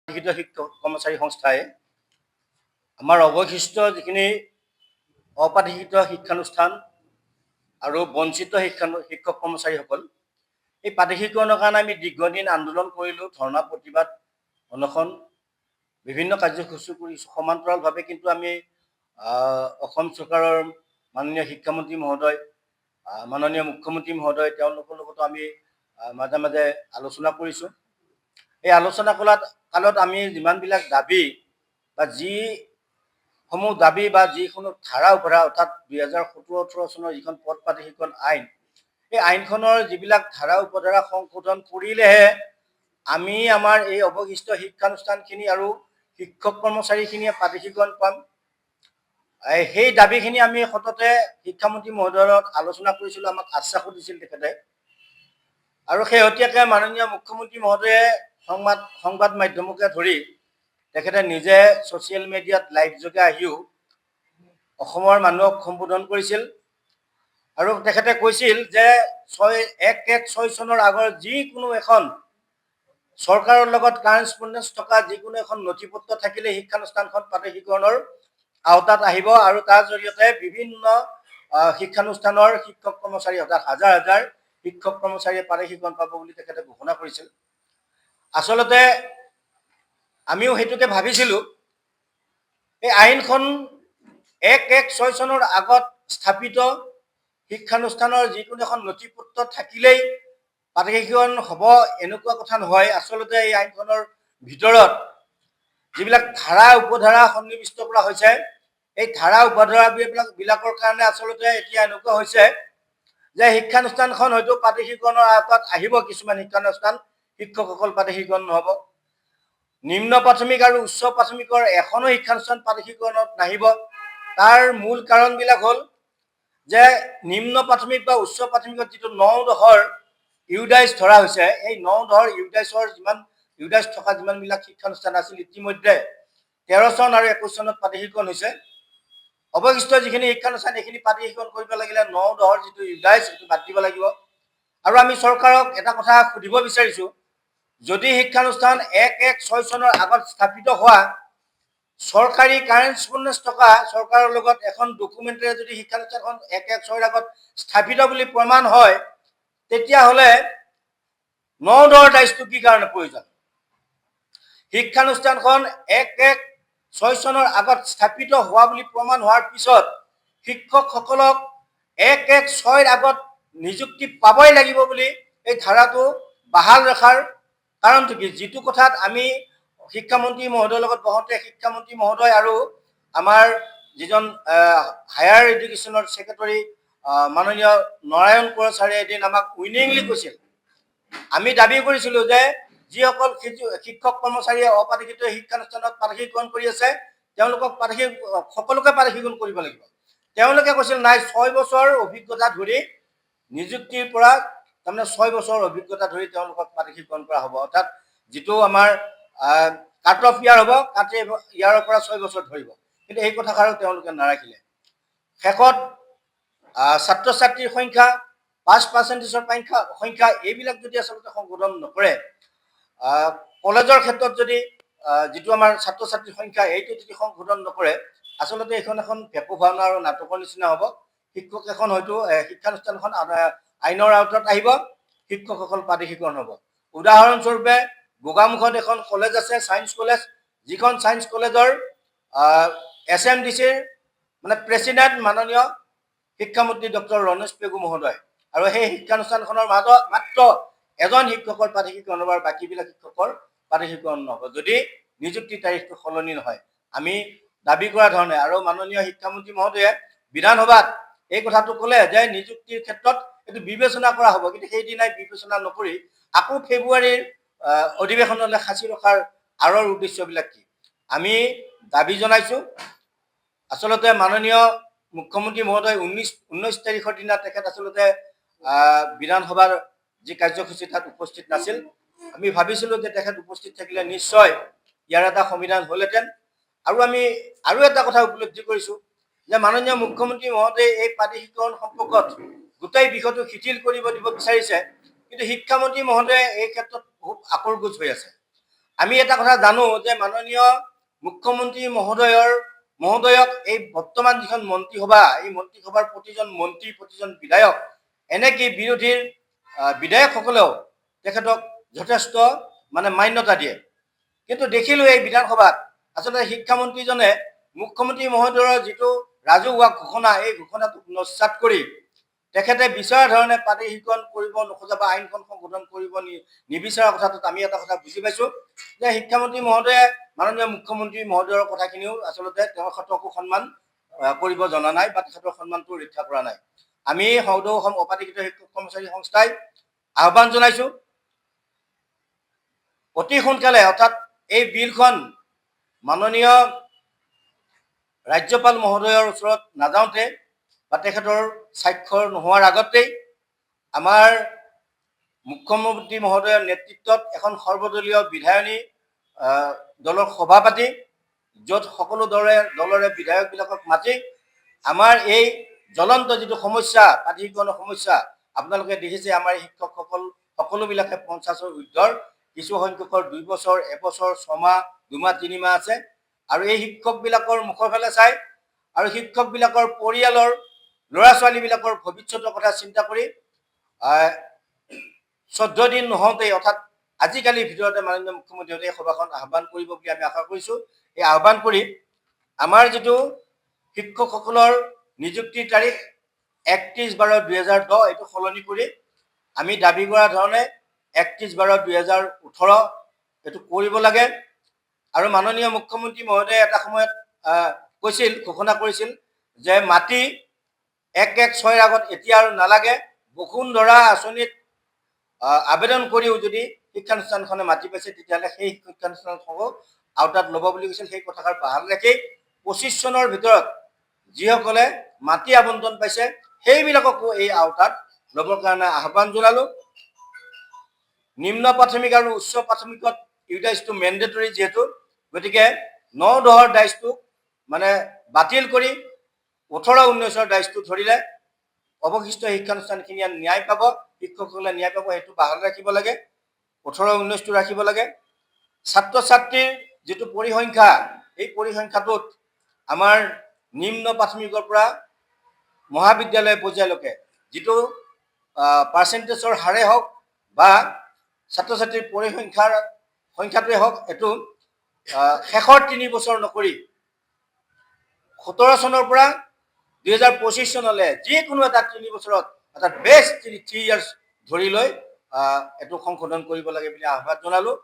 শিক্ষিত শিক্ষক কৰ্মচাৰী সংস্থাই আমাৰ অৱশিষ্ট যিখিনি অপাঠিকৃত শিক্ষানুষ্ঠান আৰু বঞ্চিত শিক্ষক কৰ্মচাৰীসকল এই পাঠিকীকৰণৰ কাৰণে আমি দীৰ্ঘদিন আন্দোলন কৰিলোঁ, ধৰ্ণা প্ৰতিবাদ অনশন বিভিন্ন কাৰ্যসূচী কৰিছোঁ। সমান্তৰালভাৱে কিন্তু আমি অসম চৰকাৰৰ মাননীয় শিক্ষামন্ত্ৰী মহোদয়, মাননীয় মুখ্যমন্ত্ৰী মহোদয় তেওঁলোকৰ লগতো আমি মাজে মাজে আলোচনা কৰিছোঁ। এই আলোচনা কালত আমি যিমানবিলাক দাবী বা যিসমূহ দাবী বা যিকোনো ধাৰা উপধাৰা অৰ্থাৎ 2017-18 চনৰ যিখন পদ পাঠিকৰণ আইন, এই আইনখনৰ যিবিলাক ধাৰা উপধাৰা সংশোধন কৰিলেহে আমি আমাৰ এই অৱশিষ্ট শিক্ষানুষ্ঠানখিনি আৰু শিক্ষক কৰ্মচাৰীখিনিয়ে পাঠিকৰণ পাম। সেই দাবীখিনি আমি সততে শিক্ষামন্ত্ৰী মহোদয়ৰ লগত আলোচনা কৰিছিলোঁ, আমাক আশ্বাসো দিছিল তেখেতে। আৰু শেহতীয়াকৈ মাননীয় মুখ্যমন্ত্ৰী মহোদয়ে সংবাদ মাধ্যমকে ধৰি তেখেতে নিজে ছ'চিয়েল মিডিয়াত লাইভ যোগে আহিও অসমৰ মানুহক সম্বোধন কৰিছিল আৰু তেখেতে কৈছিল যে 1/1/6 চনৰ আগৰ যিকোনো এখন চৰকাৰৰ লগত কাৰেছপণ্ডেঞ্চ থকা যিকোনো এখন নথিপত্ৰ থাকিলে শিক্ষানুষ্ঠানখন পাঠিকৰণৰ আওতাত আহিব আৰু তাৰ জৰিয়তে বিভিন্ন শিক্ষানুষ্ঠানৰ শিক্ষক কৰ্মচাৰী অৰ্থাৎ হাজাৰ হাজাৰ শিক্ষক কৰ্মচাৰীয়ে পাঠিকৰণ পাব বুলি তেখেতে ঘোষণা কৰিছিল। আচলতে আমিও সেইটোকে ভাবিছিলোঁ। এই আইনখন 1/1/6 চনৰ আগত স্থাপিত শিক্ষানুষ্ঠানৰ যিকোনো এখন নথিপত্ৰ থাকিলেই পাঠিকৰণ হ'ব এনেকুৱা কথা নহয়। আচলতে এই আইনখনৰ ভিতৰত যিবিলাক ধাৰা উপধাৰা সন্নিৱিষ্ট কৰা হৈছে, এই ধাৰা উপধাৰাবিলাকৰ কাৰণে আচলতে এতিয়া এনেকুৱা হৈছে যে শিক্ষানুষ্ঠানখন হয়তো পাঠিকৰণৰ আওতাত আহিব, কিছুমান শিক্ষানুষ্ঠান শিক্ষকসকল পাঠিকৰণ নহ'ব। নিম্ন প্ৰাথমিক আৰু উচ্চ প্ৰাথমিকৰ এখনো শিক্ষানুষ্ঠান পাঠিকৰণত নাহিব। তাৰ মূল কাৰণবিলাক হ'ল যে নিম্ন প্ৰাথমিক বা উচ্চ প্ৰাথমিকত যিটো 9-10 ইউডাইচ ধৰা হৈছে, এই 9-10 ইউডাইচ থকা যিমানবিলাক শিক্ষানুষ্ঠান আছিল ইতিমধ্যে 13 চন আৰু 21 চনত পাঠিকৰণ হৈছে। অৱশিষ্ট যিখিনি শিক্ষানুষ্ঠান এইখিনি পাঠিকৰণ কৰিব লাগিলে 9-10 যিটো ইউডাইচ সেইটো বাদ দিব লাগিব। আৰু আমি চৰকাৰক এটা কথা সুধিব বিচাৰিছোঁ, যদি শিক্ষানুষ্ঠান 1/1/6 চনৰ আগত স্থাপিত হোৱা চৰকাৰী কাৰেছপণ্ডেঞ্চ থকা চৰকাৰৰ লগত এখন ডকুমেণ্টেৰে যদি শিক্ষানুষ্ঠানখন 1/1/6 আগত স্থাপিত বুলি প্ৰমাণ হয়, তেতিয়াহ'লে 9-10 ডাইচটো কি কাৰণে প্ৰয়োজন? শিক্ষানুষ্ঠানখন 1/1/6 চনৰ আগত স্থাপিত হোৱা বুলি প্ৰমাণ হোৱাৰ পিছত শিক্ষকসকলক 1/1/6 আগত নিযুক্তি পাবই লাগিব বুলি এই ধাৰাটো বাহাল ৰখাৰ কাৰণটো কি? যিটো কথাত আমি শিক্ষামন্ত্ৰী মহোদয়ৰ লগত বহোঁতে শিক্ষামন্ত্ৰী মহোদয় আৰু আমাৰ যিজন হায়াৰ এডুকেশ্যনৰ ছেক্ৰেটাৰী মাননীয় নাৰায়ণ কোঁৱৰ ছাৰে এদিন আমাক উইনিংলি কৈছিল, আমি দাবী কৰিছিলোঁ যে যিসকল শিক্ষক কৰ্মচাৰীয়ে অপাঠিকৃত শিক্ষানুষ্ঠানত পাঠিকৰণ কৰি আছে তেওঁলোকক সকলোকে পাঠিকৰণ কৰিব লাগিব। তেওঁলোকে কৈছিল নাই, 6 বছৰ অভিজ্ঞতা ধৰি নিযুক্তিৰ পৰা তাৰমানে 6 বছৰ অভিজ্ঞতা ধৰি তেওঁলোকক পাঠিকৰণ কৰা হ'ব। অৰ্থাৎ যিটো আমাৰ কাট অফ ইয়াৰ হ'ব, কাট ইয়াৰৰ পৰা 6 বছৰ ধৰিব। কিন্তু এই কথাষাৰো তেওঁলোকে নাৰাখিলে। শেষত ছাত্ৰ ছাত্ৰীৰ সংখ্যা, পাছ পাৰ্চেণ্টেজৰ সংখ্যা এইবিলাক যদি আচলতে সংশোধন নকৰে, কলেজৰ ক্ষেত্ৰত যদি যিটো আমাৰ ছাত্ৰ ছাত্ৰীৰ সংখ্যা এইটো যদি সংশোধন নকৰে, আচলতে এইখন এখন ভেপু ভাওনা আৰু নাটকৰ নিচিনা হ'ব। শিক্ষক এখন হয়তো শিক্ষানুষ্ঠানখন আইনৰ আওতাত আহিব, শিক্ষকসকল পাঠিকৰণ হ'ব। উদাহৰণস্বৰূপে গোগামুখত এখন কলেজ আছে, ছায়েন্স কলেজ, যিখন ছায়েন্স কলেজৰ SMDCৰ মানে প্ৰেচিডেণ্ট মাননীয় শিক্ষামন্ত্ৰী ডক্টৰ ৰণোজ পেগু মহোদয়। আৰু সেই শিক্ষানুষ্ঠানখনৰ মাজত মাত্ৰ এজন শিক্ষকৰ পাঠিকৰণ হ'ব আৰু বাকীবিলাক শিক্ষকৰ পাঠিকৰণ নহ'ব, যদি নিযুক্তিৰ তাৰিখটো সলনি নহয়। আমি দাবী কৰা ধৰণে আৰু মাননীয় শিক্ষামন্ত্ৰী মহোদয়ে বিধানসভাত এই কথাটো ক'লে যে নিযুক্তিৰ ক্ষেত্ৰত এইটো বিবেচনা কৰা হ'ব, কিন্তু সেইদিনাই বিবেচনা নকৰি আকৌ ফেব্ৰুৱাৰীৰ অধিৱেশনলৈ সাঁচি ৰখাৰ আঁৰৰ উদ্দেশ্যবিলাক কি? আমি দাবী জনাইছোঁ, আচলতে মাননীয় মুখ্যমন্ত্ৰী মহোদয় 19 তাৰিখৰ দিনা তেখেত আচলতে বিধানসভাৰ যি কাৰ্যসূচী তাত উপস্থিত নাছিল। আমি ভাবিছিলোঁ যে তেখেত উপস্থিত থাকিলে নিশ্চয় ইয়াৰ এটা সমাধান হ'লহেঁতেন। আৰু আমি আৰু এটা কথা উপলব্ধি কৰিছোঁ যে মাননীয় মুখ্যমন্ত্ৰী মহোদয়ে এই পাঠিকৰণ সম্পৰ্কত গোটেই বিষয়টো শিথিল কৰিব দিব বিচাৰিছে, কিন্তু শিক্ষামন্ত্ৰী মহোদয়ে এই ক্ষেত্ৰত বহুত আকৰগোজ হৈ আছে। আমি এটা কথা জানো যে মাননীয় মুখ্যমন্ত্ৰী মহোদয়ক এই বৰ্তমান যিখন মন্ত্ৰীসভা, এই মন্ত্ৰীসভাৰ প্ৰতিজন মন্ত্ৰী, প্ৰতিজন বিধায়ক, এনেকি বিৰোধীৰ বিধায়কসকলেও তেখেতক যথেষ্ট মান্যতা দিয়ে। কিন্তু দেখিলোঁ এই বিধানসভাত আচলতে শিক্ষামন্ত্ৰীজনে মুখ্যমন্ত্ৰী মহোদয়ৰ যিটো ৰাজহুৱা ঘোষণা, এই ঘোষণাটো নস্যাৎ কৰি তেখেতে বিচৰা ধৰণে পাতি শিক্ষণ কৰিব নোখোজা বা আইনখন সংশোধন কৰিব নিবিচৰা কথাটোত আমি এটা কথা বুজি পাইছোঁ যে শিক্ষামন্ত্ৰী মহোদয়ে মাননীয় মুখ্যমন্ত্ৰী মহোদয়ৰ কথাখিনিও আচলতে তেখেতকো সন্মান কৰিব জনা নাই বা তেখেতৰ সন্মানটো ৰক্ষা কৰা নাই। আমি সদৌ অসম অপাধিকৃত শিক্ষক কৰ্মচাৰী সংস্থাই আহ্বান জনাইছোঁ, অতি সোনকালে অৰ্থাৎ এই বিলখন মাননীয় ৰাজ্যপাল মহোদয়ৰ ওচৰত নাযাওঁতে বা তেখেতৰ স্বাক্ষৰ নোহোৱাৰ আগতেই আমাৰ মুখ্যমন্ত্ৰী মহোদয়ৰ নেতৃত্বত এখন সৰ্বদলীয় বিধায়নী দলৰ সভা পাতি, য'ত সকলো দলৰে বিধায়কবিলাকক মাতি আমাৰ এই জ্বলন্ত যিটো সমস্যা, পাঠ্যক্ৰমৰ সমস্যা, আপোনালোকে দেখিছে আমাৰ শিক্ষকসকল সকলোবিলাকে 50ৰ ঊৰ্ধৰ, কিছু সংখ্যকৰ 2 বছৰ, 1 বছৰ, 6 মাহ, 2 মাহ, 3 মাহ আছে। আৰু এই শিক্ষকবিলাকৰ মুখৰ ফালে চাই আৰু শিক্ষকবিলাকৰ পৰিয়ালৰ ল'ৰা ছোৱালীবিলাকৰ ভৱিষ্যতৰ কথা চিন্তা কৰি 14 দিন নহওঁতেই অৰ্থাৎ আজিকালিৰ ভিতৰতে মাননীয় মুখ্যমন্ত্ৰীয়ে এই সভাখন আহ্বান কৰিব বুলি আমি আশা কৰিছোঁ। এই আহ্বান কৰি আমাৰ যিটো শিক্ষকসকলৰ নিযুক্তিৰ তাৰিখ 31/12/2010 এইটো সলনি কৰি আমি দাবী কৰা ধৰণে 31/12/2018 এইটো কৰিব লাগে। আৰু মাননীয় মুখ্যমন্ত্ৰী মহোদয়ে এটা সময়ত কৈছিল, ঘোষণা কৰিছিল যে মাটি 1/1/6 আগত এতিয়া আৰু নালাগে, বসুন্ধৰা আঁচনিত আবেদন কৰিও যদি শিক্ষানুষ্ঠানখনে মাটি পাইছে তেতিয়াহ'লে সেই শিক্ষানুষ্ঠানসমূহ আওতাত ল'ব বুলি কৈছিল। সেই কথাষাৰ বাহাল ৰাখি 25 চনৰ ভিতৰত যিসকলে মাটি আবণ্টন পাইছে সেইবিলাককো এই আওতাত ল'বৰ কাৰণে আহ্বান জনালোঁ। নিম্ন প্ৰাথমিক আৰু উচ্চ প্ৰাথমিকত ইউটাইজটো মেণ্ডেটৰী যিহেতু, গতিকে 9-10ৰ ডাইজটো বাতিল কৰি 18-19ৰ ডাইজটো ধৰিলে অৱশিষ্ট শিক্ষানুষ্ঠানখিনিয়ে ন্যায় পাব, শিক্ষকসকলে ন্যায় পাব, সেইটো বাহাল ৰাখিব লাগে। 18-19টো ৰাখিব লাগে। ছাত্ৰ ছাত্ৰীৰ যিটো পৰিসংখ্যা, এই পৰিসংখ্যাটোত আমাৰ নিম্ন প্ৰাথমিকৰ পৰা মহাবিদ্যালয় পৰ্যায়লৈকে যিটো পাৰ্চেণ্টেজৰ হাৰে হওক বা ছাত্ৰ ছাত্ৰীৰ সংখ্যাটোৱে হওক, এইটো শেষৰ 3 বছৰ নকৰি 17 চনৰ পৰা 2025 চনলৈ যিকোনো এটা 3 বছৰত অৰ্থাৎ বেষ্ট 3 ইয়াৰ্ছ ধৰি লৈ এইটো সংশোধন কৰিব লাগে বুলি আহ্বান জনালোঁ।